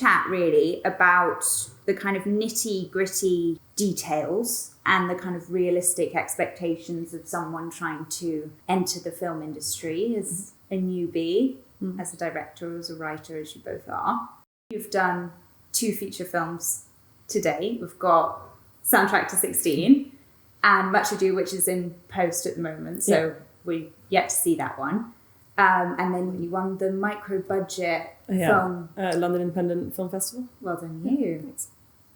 chat really about the kind of nitty gritty details and the kind of realistic expectations of someone trying to enter the film industry as a newbie, as a director or as a writer, as you both are. You've done 2 feature films to date. We've got Soundtrack to 16 and Much Ado, which is in post at the moment, so we're yet to see that one. And then you won the micro-budget film. London Independent Film Festival. Well done you. It's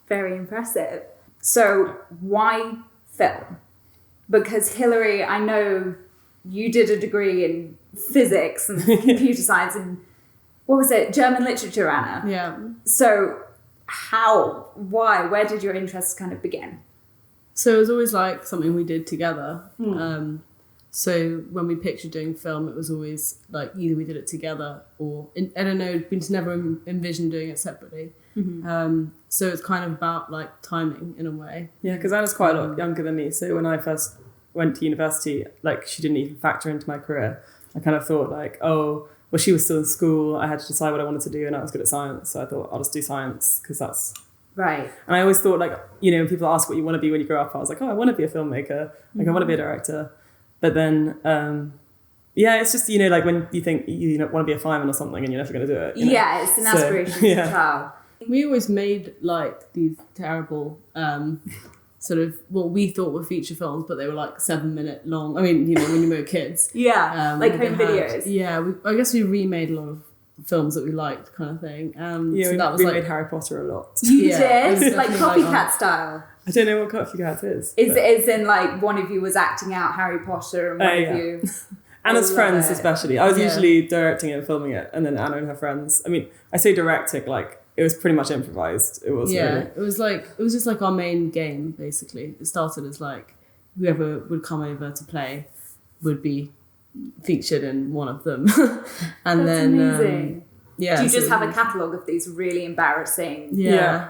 very impressive. So why film? Because Hilary, I know you did a degree in physics and computer science and what was it? German literature, Anna? Yeah. So how, why, where did your interest kind of begin? So it was always like something we did together. So when we pictured doing film, it was always like either we did it together or, I don't know, we just never envisioned doing it separately. So it's kind of about like timing in a way. Yeah, because Anna's quite a lot younger than me. So when I first went to university, like she didn't even factor into my career. I kind of thought like, oh, well, she was still in school. I had to decide what I wanted to do and I was good at science. So I thought I'll just do science because that's... Right. And I always thought like, you know, when people ask what you want to be when you grow up, I was like, oh, I want to be a filmmaker. Like I want to be a director. But then, it's just, you know, like when you think you want to be a fireman or something and you're never going to do it. You know? Yeah, it's an aspiration as a child. We always made like these terrible sort of what we thought were feature films, but they were like 7-minute long. I mean, you know, when you were kids. Like home videos. Yeah, I guess we remade a lot of films that we liked, kind of thing. So that was remade Harry Potter a lot. You did? Like copycat style? I don't know what copycat is. Is in like one of you was acting out Harry Potter and one of you... Anna's friends especially. I was usually directing it and filming it, and then Anna and her friends. I mean, I say directing, like it was pretty much improvised. It was really... it was just like our main game basically. It started as like whoever would come over to play would be featured in one of them. And That's then amazing. Do you just have a amazing. Catalogue of these really embarrassing,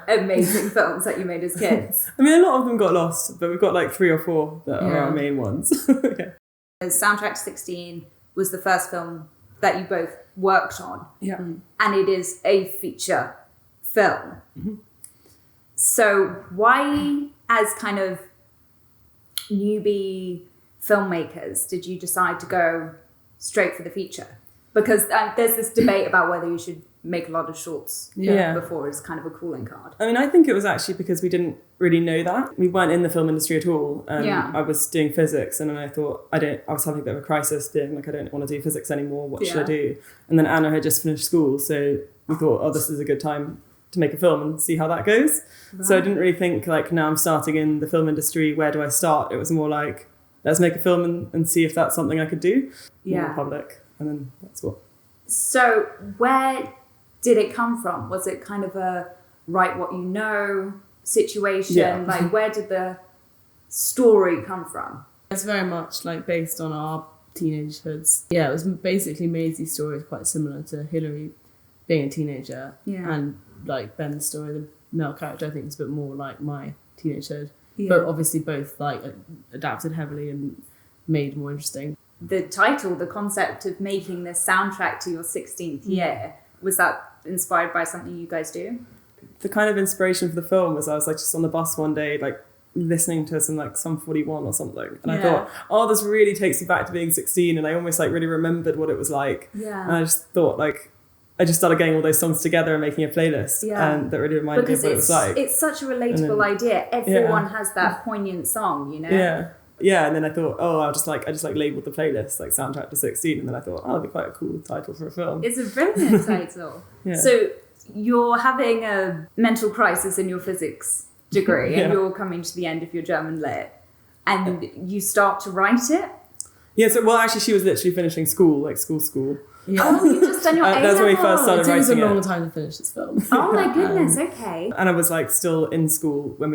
amazing films that you made as kids? I mean, a lot of them got lost, but we've got like 3 or 4 that are our main ones. Soundtrack to 16 was the first film that you both worked on. Yeah. And it is a feature film. So why, as kind of newbie filmmakers, did you decide to go straight for the feature? Because there's this debate about whether you should make a lot of shorts before as kind of a calling card. I mean, I think it was actually because we didn't really know that. We weren't in the film industry at all. I was doing physics and then I thought, I was having a bit of a crisis being like, I don't want to do physics anymore. What should I do? And then Anna had just finished school. So we thought, oh, this is a good time to make a film and see how that goes. Right. So I didn't really think like, now I'm starting in the film industry, where do I start? It was more like, let's make a film and see if that's something I could do. More public. And then that's what. So where did it come from? Was it kind of a write what you know situation? Yeah. Like where did the story come from? It's very much like based on our teenagehoods. Yeah, it was basically Maisie's story is quite similar to Hilary being a teenager. Yeah. And like Ben's story, the male character, I think is a bit more like my teenagehood. Yeah. But obviously both like adapted heavily and made more interesting. The title, the concept of making this soundtrack to your 16th year, was that inspired by something you guys do? The kind of inspiration for the film was I was like just on the bus one day, like listening to some like Sum 41 or something. And I thought, oh, this really takes me back to being 16. And I almost like really remembered what it was like. Yeah. And I just thought like, I just started getting all those songs together and making a playlist. Yeah. And that really reminded me of what it was like. It's such a relatable idea. Everyone has that poignant song, you know? Yeah. Yeah, and then I thought, oh, I just labelled the playlist like Soundtrack to 16, and then I thought, oh, that'd be quite a cool title for a film. It's a brilliant title. Yeah. So you're having a mental crisis in your physics degree, and you're coming to the end of your German lit, and you start to write it. Yeah. So actually, she was literally finishing school, like school. Yeah. Oh, you just done your A-level. That's when we first started writing it. It took us a long time to finish this film. Oh my goodness. Okay. And I was like still in school when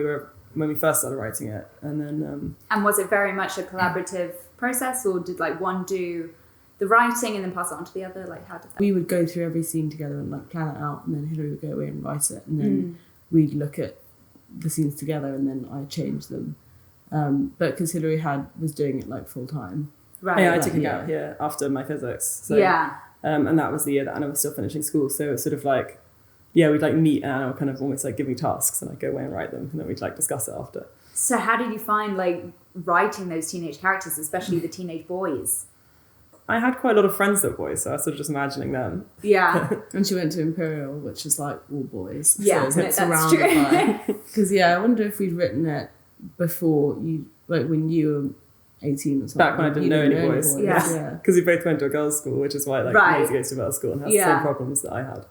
we first started writing it, and then and was it very much a collaborative process, or did like one do the writing and then pass it on to the other? Like how did that? We would go through every scene together and like plan it out, and then Hilary would go away and write it, and then we'd look at the scenes together, and then I changed them. But because Hilary was doing it like full time. Right. Yeah, I took it out here after my physics. So, and that was the year that Anna was still finishing school, so it was sort of like we'd like meet and Anna would kind of almost like give me tasks and I'd go away and write them and then we'd like discuss it after. So how did you find like writing those teenage characters, especially the teenage boys? I had quite a lot of friends that were boys, so I was sort of just imagining them. Yeah. And she went to Imperial, which is like all boys. Yeah, so that's true. Because I wonder if we'd written it before you, like when you were 18 or something. Back when I didn't know any boys. Yeah. Because we both went to a girls' school, which is why like Maisie goes to a girls' school and has the same problems that I had.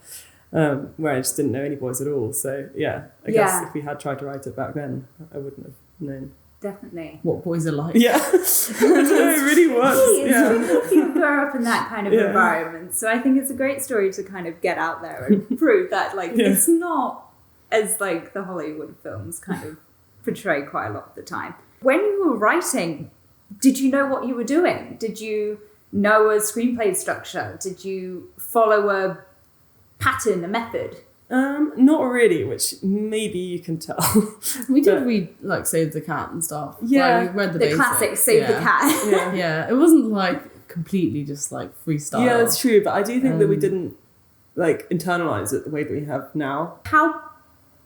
Where I just didn't know any boys at all. So I guess if we had tried to write it back then, I wouldn't have known. Definitely. What boys are like. Yeah. I don't know, it really was. It's if you grow up in that kind of environment. So I think it's a great story to kind of get out there and prove that like it's not as like the Hollywood films kind of portray quite a lot of the time. When you were writing, did you know what you were doing? Did you know a screenplay structure? Did you follow a pattern, a method? Not really, which maybe you can tell. We did read like Save the Cat and stuff. Yeah, like, we read the basics. Classic Save the Cat. Yeah, it wasn't like completely just like freestyle. Yeah, that's true. But I do think that we didn't like internalize it the way that we have now. How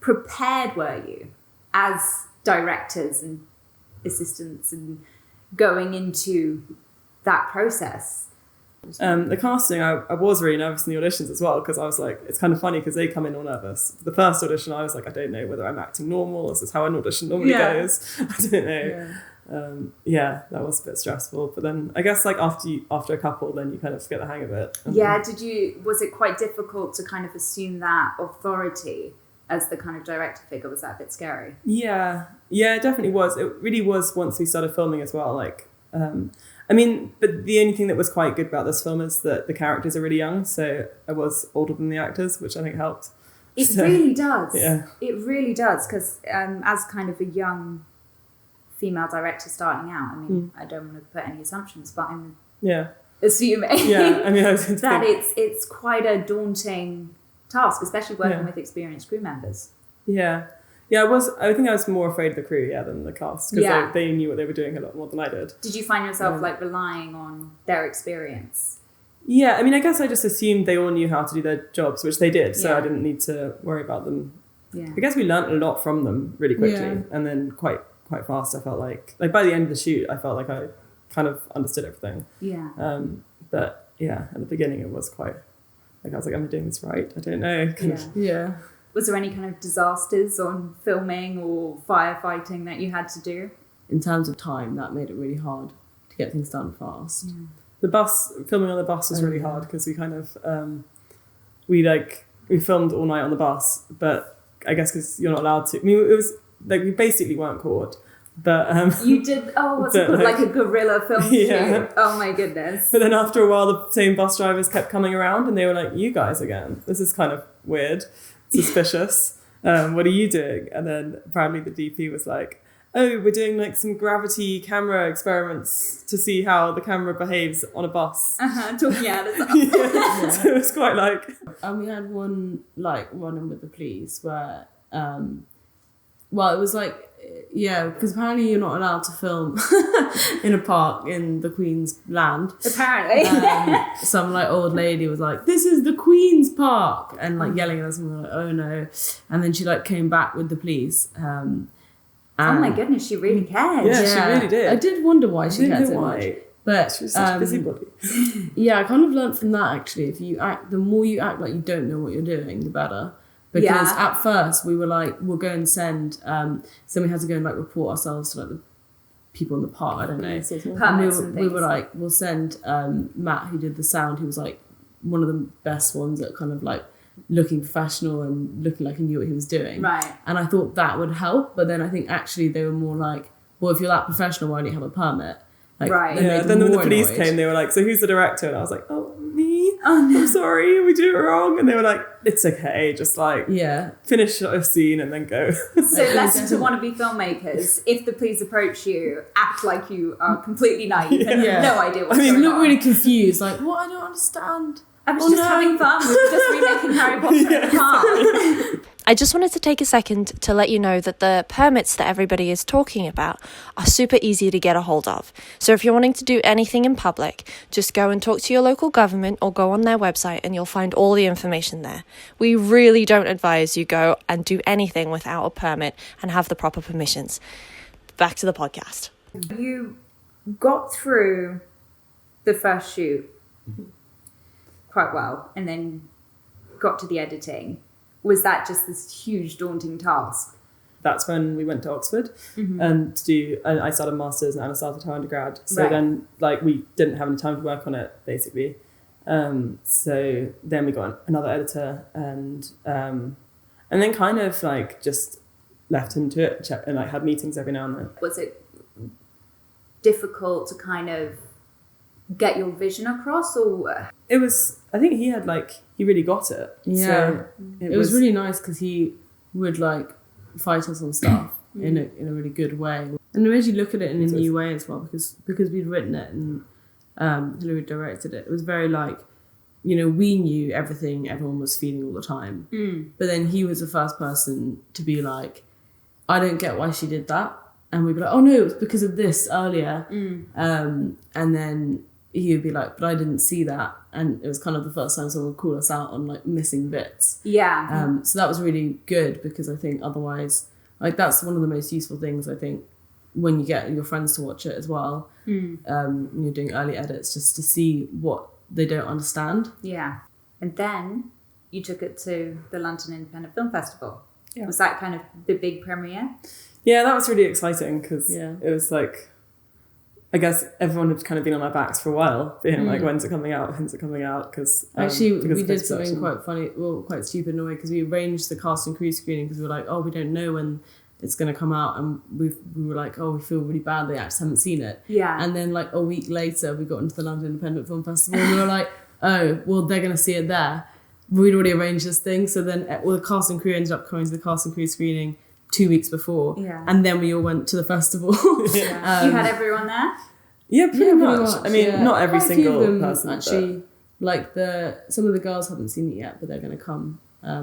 prepared were you as directors and assistants and going into that process? The casting, I was really nervous in the auditions as well because I was like, it's kind of funny because they come in all nervous. The first audition, I was like, I don't know whether I'm acting normal. Is this how an audition normally goes? I don't know. That was a bit stressful. But then I guess like after a couple, then you kind of get the hang of it. Was it quite difficult to kind of assume that authority as the kind of director figure? Was that a bit scary? Yeah, it definitely was. It really was once we started filming as well. Like, but the only thing that was quite good about this film is that the characters are really young. So I was older than the actors, which I think helped. It really does. Yeah. It really does. Because as kind of a young female director starting out, I mean, I don't want to put any assumptions, but I'm assuming that it's quite a daunting task, especially working with experienced crew members. Yeah, I think I was more afraid of the crew, than the cast, because they knew what they were doing a lot more than I did. Did you find yourself like relying on their experience? Yeah, I mean, I guess I just assumed they all knew how to do their jobs, which they did, so I didn't need to worry about them. Yeah. I guess we learnt a lot from them really quickly, and then quite fast. I felt like by the end of the shoot, I felt like I kind of understood everything. Yeah. But at the beginning, it was quite like I was like, am I doing this right? I don't know. Yeah. Was there any kind of disasters on filming or firefighting that you had to do? In terms of time, that made it really hard to get things done fast. Yeah. Filming on the bus was really hard because we kind of, we filmed all night on the bus, but I guess because you're not allowed to. I mean, it was like we basically weren't caught. But you did what's it called, like a guerrilla film shoot? Oh my goodness. But then after a while the same bus drivers kept coming around and they were like, you guys again, this is kind of weird, suspicious. What are you doing? And then apparently the DP was like, oh, we're doing like some gravity camera experiments to see how the camera behaves on a bus. Talking out as well. So it was quite like, and we had one like running with the police where it was like, because apparently you're not allowed to film in a park in the Queen's land. Apparently. Some like old lady was like, this is the Queen's Park, and like yelling at us, and we were like, oh no. And then she like came back with the police. Oh my goodness, she really cared. Yeah, she really did. I did wonder why she cared so much. But she was such a busybody. I kind of learned from that actually. If you act, the more you act like you don't know what you're doing, the better. Because at first we were like, we'll go and send, so we had to go and like report ourselves to like the people in the park, I don't know. And we were like, we'll send Matt, who did the sound, who was like one of the best ones at kind of like looking professional and looking like he knew what he was doing. Right. And I thought that would help, but then I think actually they were more like, well, if you're that professional, why don't you have a permit? Like, right. Then when the police came, they were like, so who's the director? And I was like, oh, me? Oh, no. I'm sorry, we did it wrong. And they were like, it's okay, just like finish a scene and then go. So lesson to wannabe filmmakers, if the police approach you, act like you are completely naive and have no idea what's going on. You look really confused, like, what? I don't understand. I was just having fun. We were just remaking Harry Potter in the park. I just wanted to take a second to let you know that the permits that everybody is talking about are super easy to get a hold of. So if you're wanting to do anything in public, just go and talk to your local government or go on their website and you'll find all the information there. We really don't advise you go and do anything without a permit and have the proper permissions. Back to the podcast. You got through the first shoot quite well and then got to the editing. Was that just this huge daunting task? That's when we went to Oxford and I started masters and Anna started her undergrad. So then we didn't have any time to work on it basically. So then we got another editor and then kind of just left him to it and had meetings every now and then. Was it difficult to kind of get your vision across, or? It was, I think he had he really got it. Yeah. So it was really nice because he would fight us on stuff in a really good way. And it made you look at it in a new way as well because we'd written it and Hilary directed it. It was very we knew everything everyone was feeling all the time. But then he was the first person to be I don't get why she did that. And we'd be oh no, it was because of this earlier. And then he would be but I didn't see that. And it was kind of the first time someone would call us out on missing bits. Yeah. So that was really good because I think otherwise, that's one of the most useful things, I think, when you get your friends to watch it as well. When you're doing early edits, just to see what they don't understand. Yeah. And then you took it to the London Independent Film Festival. Yeah. Was that kind of the big premiere? Yeah, that was really exciting because it was I guess everyone had kind of been on our backs for a while, being when's it coming out? Because actually we did something quite funny, quite stupid in a way, because we arranged the cast and crew screening because we were we don't know when it's going to come out, and we were we feel really bad they actually haven't seen it. Yeah. And then a week later we got into the London Independent Film Festival and we were oh well, they're going to see it there. We'd already arranged this thing, so then the cast and crew ended up coming to the cast and crew screening 2 weeks before, and then we all went to the festival. You had everyone there? Yeah, pretty much. I mean, not every quite single them, person. Actually, some of the girls haven't seen it yet, but they're going to come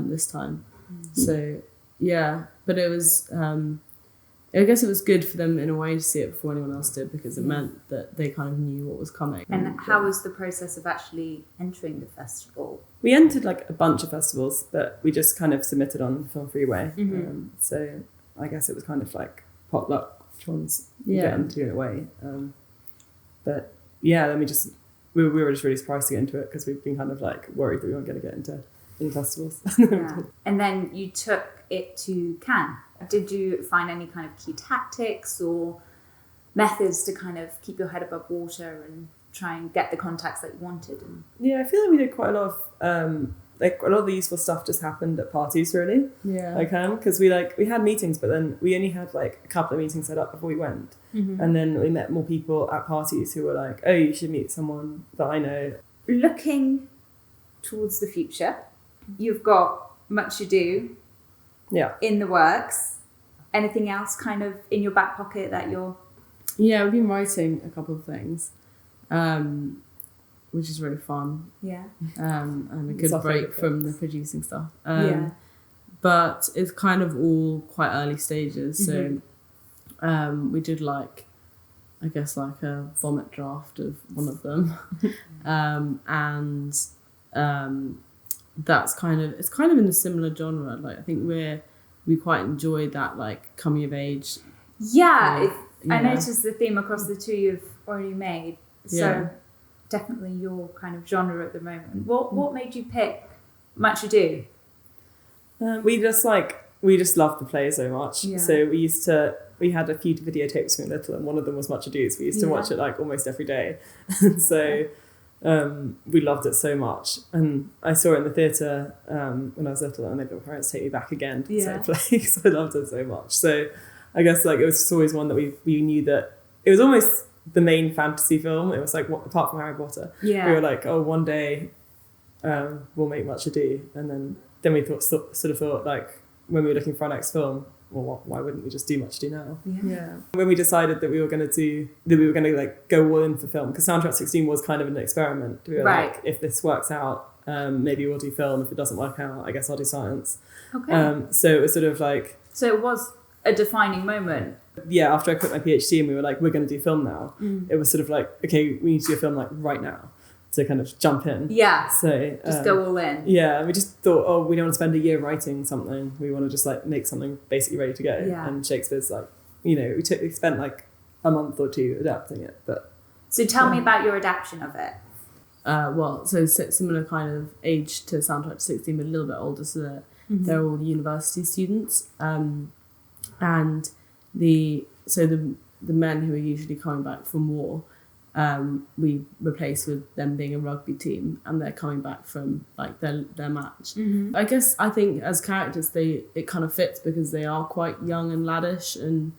this time. So, yeah. But it was, I guess it was good for them in a way to see it before anyone else did, because it meant that they kind of knew what was coming. And how was the process of actually entering the festival? We entered a bunch of festivals, but we just kind of submitted on Film Freeway. So I guess it was kind of potluck, which ones get into it away. But yeah, then we were just really surprised to get into it because we've been kind of worried that we weren't going to get into any festivals. Yeah. And then you took it to Cannes. Did you find any kind of key tactics or methods to kind of keep your head above water and try and get the contacts that you wanted? Yeah, I feel we did quite a lot of a lot of the useful stuff just happened at parties, really. Yeah. Because we had meetings, but then we only had a couple of meetings set up before we went. And then we met more people at parties who were oh, you should meet someone that I know. Looking towards the future, you've got Much Ado in the works. Anything else kind of in your back pocket that you're... Yeah, we've been writing a couple of things, which is really fun. Yeah. And a good break from the producing stuff. But it's kind of all quite early stages. So we did a vomit draft of one of them. That's it's kind of in a similar genre. I think we quite enjoy that coming of age. Yeah, I noticed the theme across the two you've already made. So definitely your kind of genre at the moment. What made you pick Much Ado? We just loved the play so much. Yeah. So we had a few videotapes when we were little, and one of them was Much Ado, so we used to watch it almost every day. So we loved it so much, and I saw it in the theatre when I was little, and my parents take me back again to the play because I loved it so much. So I guess it was just always one that we knew that it was almost the main fantasy film. It was apart from Harry Potter, we were one day we'll make Much Ado, and then we thought when we were looking for our next film, well, why wouldn't we just do Much Ado now? Yeah. When we decided that we were going to go all in for film, because Soundtrack 16 was kind of an experiment. We were if this works out, maybe we'll do film. If it doesn't work out, I guess I'll do science. Okay. So it was sort of like... So it was a defining moment. Yeah, after I quit my PhD and we were like, we're going to do film now, it was sort of like, okay, we need to do a film like right now to kind of jump in. Yeah. So just go all in. Yeah, we just thought, oh, we don't want to spend a year writing something. We want to just like make something basically ready to go. Yeah. And Shakespeare's like, you know, we spent like a month or two adapting it. But so tell me about your adaptation of it. So similar kind of age to Soundtrack to 16, but a little bit older, so they're all university students. And the men who are usually coming back from war, we replace with them being a rugby team, and they're coming back from like their match. I think as characters it kind of fits because they are quite young and laddish, and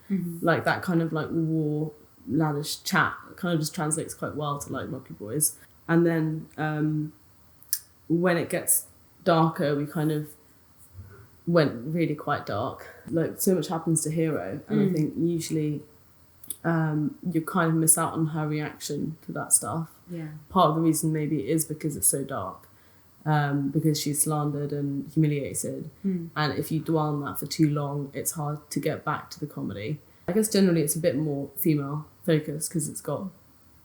like that kind of like war laddish chat kind of just translates quite well to like rugby boys. And then when it gets darker, we kind of went really quite dark. Like so much happens to Hero, and I think usually you kind of miss out on her reaction to that stuff. Yeah. Part of the reason maybe is because it's so dark, because she's slandered and humiliated, and if you dwell on that for too long, it's hard to get back to the comedy. I guess generally it's a bit more female focused because it's got,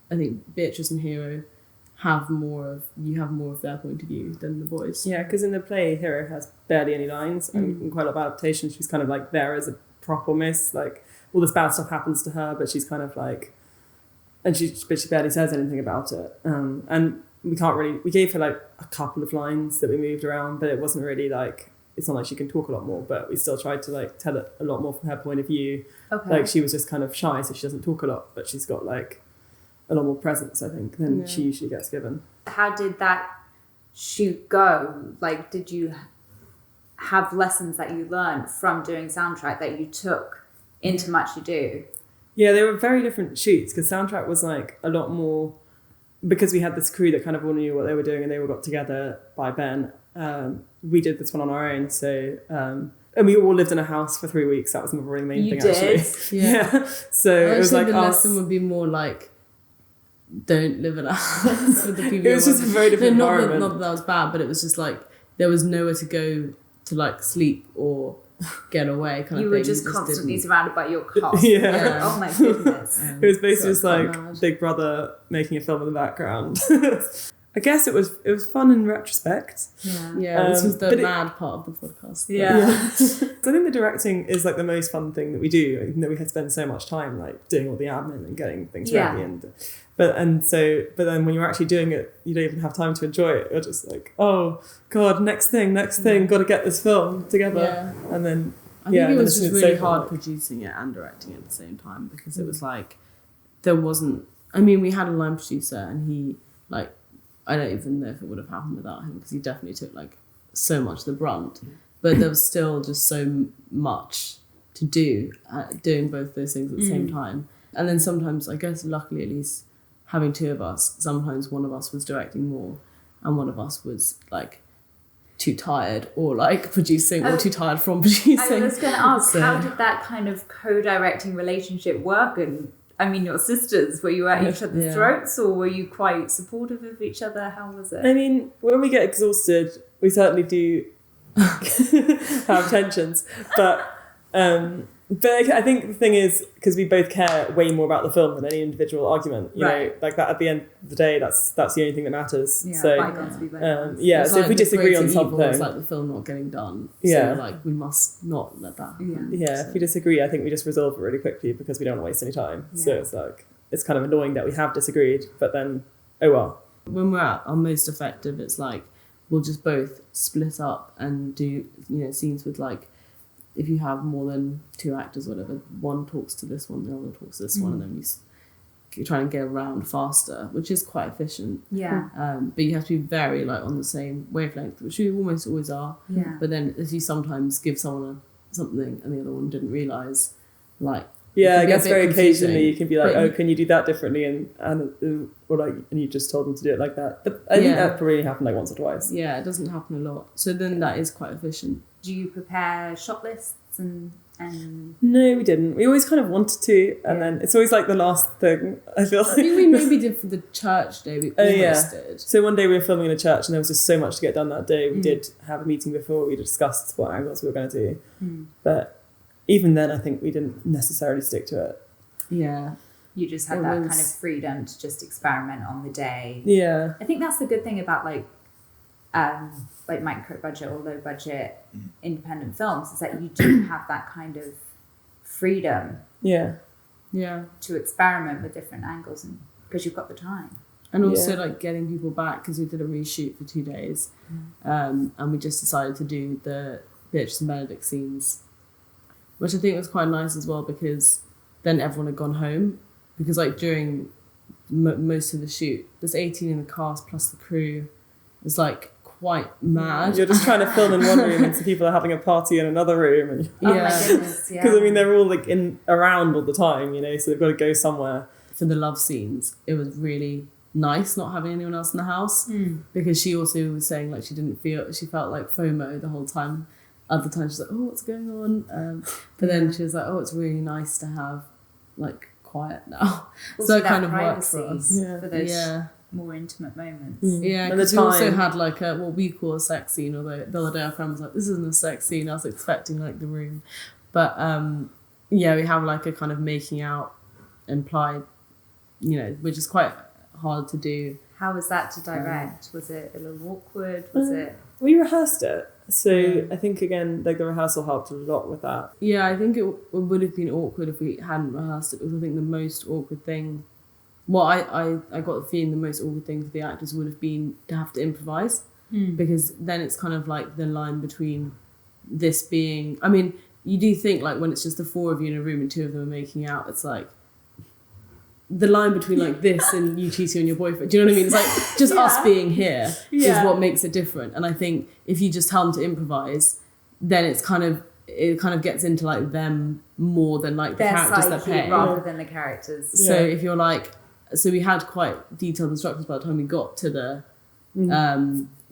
I think Beatrice and Hero have more of their point of view than the boys. yeah, because in the play, Hero has barely any lines, and in quite a lot of adaptation, she's kind of like there as a prop almost. Like all this bad stuff happens to her, but she's kind of like, but she barely says anything about it. And we gave her like a couple of lines that we moved around, but it wasn't really like, it's not like she can talk a lot more, but we still tried to like tell it a lot more from her point of view. Okay. Like she was just kind of shy, so she doesn't talk a lot, but she's got like a lot more presence, I think, than she usually gets given. How did that shoot go? Like, did you have lessons that you learned from doing Soundtrack that you took into Much Ado? Yeah, they were very different shoots, because Soundtrack was like a lot more, because we had this crew that kind of all knew what they were doing and they all got together by Ben. We did this one on our own, so and we all lived in a house for 3 weeks. That was probably the main thing. Actually. Yeah. So it was like the lesson would be more like, don't live in a house with the people. It was just a very different environment. Not that was bad, but it was just like there was nowhere to go to like sleep or get away kind of thing. You were just constantly surrounded by your cast. Yeah. Oh my goodness. It was basically just like Big Brother making a film in the background. I guess it was fun in retrospect. Yeah, this was the mad part of the podcast. Yeah. So I think the directing is like the most fun thing that we do, even though we had spent so much time like doing all the admin and getting things ready. But then when you're actually doing it, you don't even have time to enjoy it. You're just like, oh God, next thing, got to get this film together. Yeah. And then I think it was just really hard producing it and directing it at the same time, because it was like there wasn't. I mean, we had a line producer, and he like, I don't even know if it would have happened without him, because he definitely took like so much of the brunt. But there was still just so much to do, doing both those things at the same time. And then sometimes, I guess, luckily at least, having two of us, sometimes one of us was directing more and one of us was like too tired or like producing or too tired from producing. I was going to ask, how did that kind of co-directing relationship work? And I mean, your sisters, were you at each other's throats, or were you quite supportive of each other? How was it? I mean, when we get exhausted, we certainly do have tensions, but I think the thing is, because we both care way more about the film than any individual argument, you know, like that at the end of the day, that's the only thing that matters. Yeah, so bygones be bygones. so if we disagree on something, it's like the film not getting done. So like we must not let that happen. Yeah, if we disagree, I think we just resolve it really quickly because we don't want to waste any time. Yeah. So it's like, it's kind of annoying that we have disagreed, but then, oh well. When we're at our most effective, it's like we'll just both split up and do, scenes with like, if you have more than two actors or whatever, one talks to this one, the other talks to this one, and then you try and get around faster, which is quite efficient. Yeah. But you have to be very like on the same wavelength, which you almost always are. Yeah. But then if you sometimes give someone something and the other one didn't realise, like, yeah, I guess very occasionally you can be like, oh, can you do that differently? And you just told them to do it like that. But I think that probably happened like once or twice. Yeah, it doesn't happen a lot. So then that is quite efficient. Do you prepare shot lists and No, we didn't. We always kind of wanted to, and then it's always like the last thing, I feel like. I think we maybe did for the church day. We almost did. So one day we were filming in a church and there was just so much to get done that day. We did have a meeting before, we discussed what angles we were going to do. But even then, I think we didn't necessarily stick to it. Yeah. You just had that kind of freedom to just experiment on the day. Yeah. I think that's the good thing about like micro budget or low budget independent films is that you do have that kind of freedom. Yeah. To experiment with different angles and because you've got the time. And also like getting people back because we did a reshoot for 2 days, and we just decided to do the Beatrice and Benedict scenes, which I think was quite nice as well because then everyone had gone home because like during most of the shoot there's 18 in the cast plus the crew. It's like quite mad. You're just trying to film in one room and some people are having a party in another room. And oh my goodness, because I mean they're all like around all the time, you know, so they've got to go somewhere. For the love scenes, it was really nice not having anyone else in the house because she also was saying like she felt like FOMO the whole time. Other times she's like, oh, what's going on? But then she was like, oh, it's really nice to have like quiet now. Also so it kind of worked for us. For those more intimate moments. Yeah, because we also had like what we call a sex scene, although the other day our friend was like, this isn't a sex scene, I was expecting like the room. But we have like a kind of making out implied, you know, which is quite hard to do. How was that to direct? Was it a little awkward? Was it? We rehearsed it. So I think, again, like the rehearsal helped a lot with that. Yeah, I think it would have been awkward if we hadn't rehearsed it because I think the most awkward thing, I got the feeling the most awkward thing for the actors would have been to have to improvise because then it's kind of like the line between this being, I mean, you do think like when it's just the four of you in a room and two of them are making out, it's like, the line between like this and you cheating on your boyfriend, do you know what I mean? It's like just us being here is what makes it different. And I think if you just tell them to improvise, then it kind of gets into like them more than like the characters they're playing. Rather than the characters. So if you're like, so we had quite detailed instructions by the time we got to the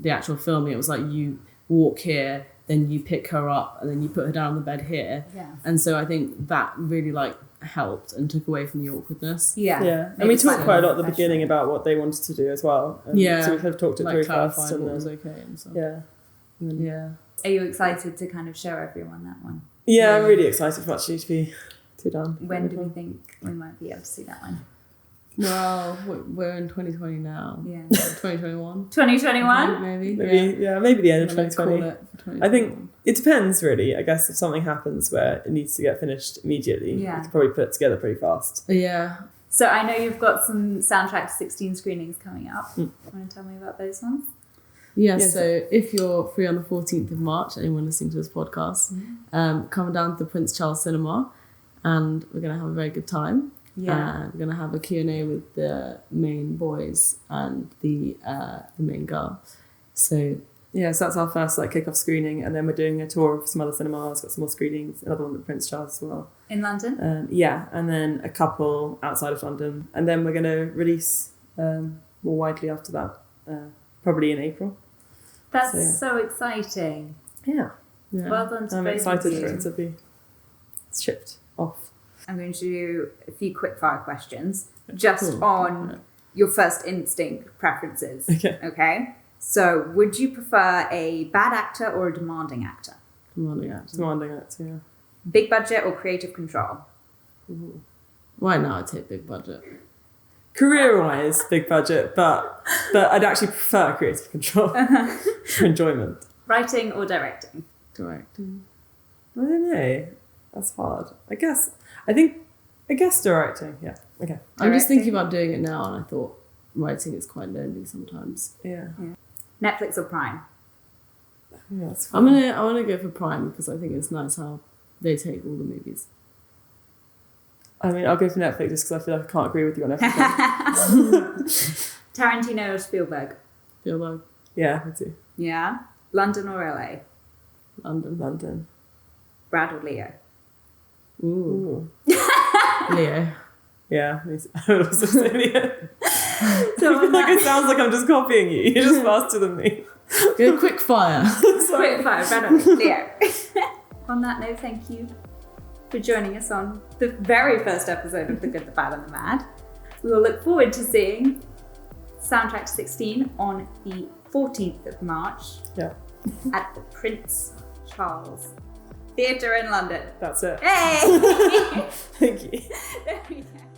actual filming. It was like you walk here, then you pick her up, and then you put her down on the bed here. Yeah. And so I think that really like helped and took away from the awkwardness. Yeah. And we talked quite a lot at the beginning about what they wanted to do as well. So we kind of talked it like through first. And what was okay and stuff. Yeah. Are you excited to kind of show everyone that one? Yeah, I'm really excited for actually to be done. When do we think we might be able to see that one? Well, we're in 2020 now. Yeah. 2021. 2021? Maybe maybe the end of 2020. I think it depends really. I guess if something happens where it needs to get finished immediately, we could probably put it together pretty fast. Yeah. So I know you've got some soundtrack 16 screenings coming up. Want to tell me about those ones? Yes, so if you're free on the 14th of March, anyone listening to this podcast, come down to the Prince Charles Cinema and we're going to have a very good time. Yeah. We're going to have a Q&A with the main boys and the main girl. So that's our first like kick-off screening, and then we're doing a tour of some other cinemas, got some more screenings, another one at Prince Charles as well. In London? And then a couple outside of London. And then we're going to release more widely after that, probably in April. That's so exciting. Yeah. Well done to I'm both excited of you. for it to be shipped off. I'm going to do a few quickfire questions just on your first instinct preferences. Okay. So, would you prefer a bad actor or a demanding actor? Demanding actor. Demanding actor, yeah. Big budget or creative control? Why not? I'd take big budget. Career-wise, big budget, but I'd actually prefer creative control for enjoyment. Writing or directing? Directing. I don't know. That's hard. I guess directing. Yeah. Okay. I'm just thinking about doing it now, and I thought writing is quite lonely sometimes. Yeah. Netflix or Prime? Yeah, that's I'm gonna go for Prime because I think it's nice how they take all the movies. I mean, I'll go for Netflix just because I feel like I can't agree with you on everything. Tarantino or Spielberg? Spielberg. Yeah, me too. Yeah. London or LA? London. Brad or Leo? Ooh. Leo. Yeah, I would also say Leo. It sounds like I'm just copying you. You're just faster than me. Quickfire. Quickfire, Brad or Leo? On that note, thank you for joining us on the very first episode of The Good, the Bad and the Mad. We will look forward to seeing Soundtrack 16 on the 14th of March at the Prince Charles Theatre in London. That's it. Hey! Thank you. There we go.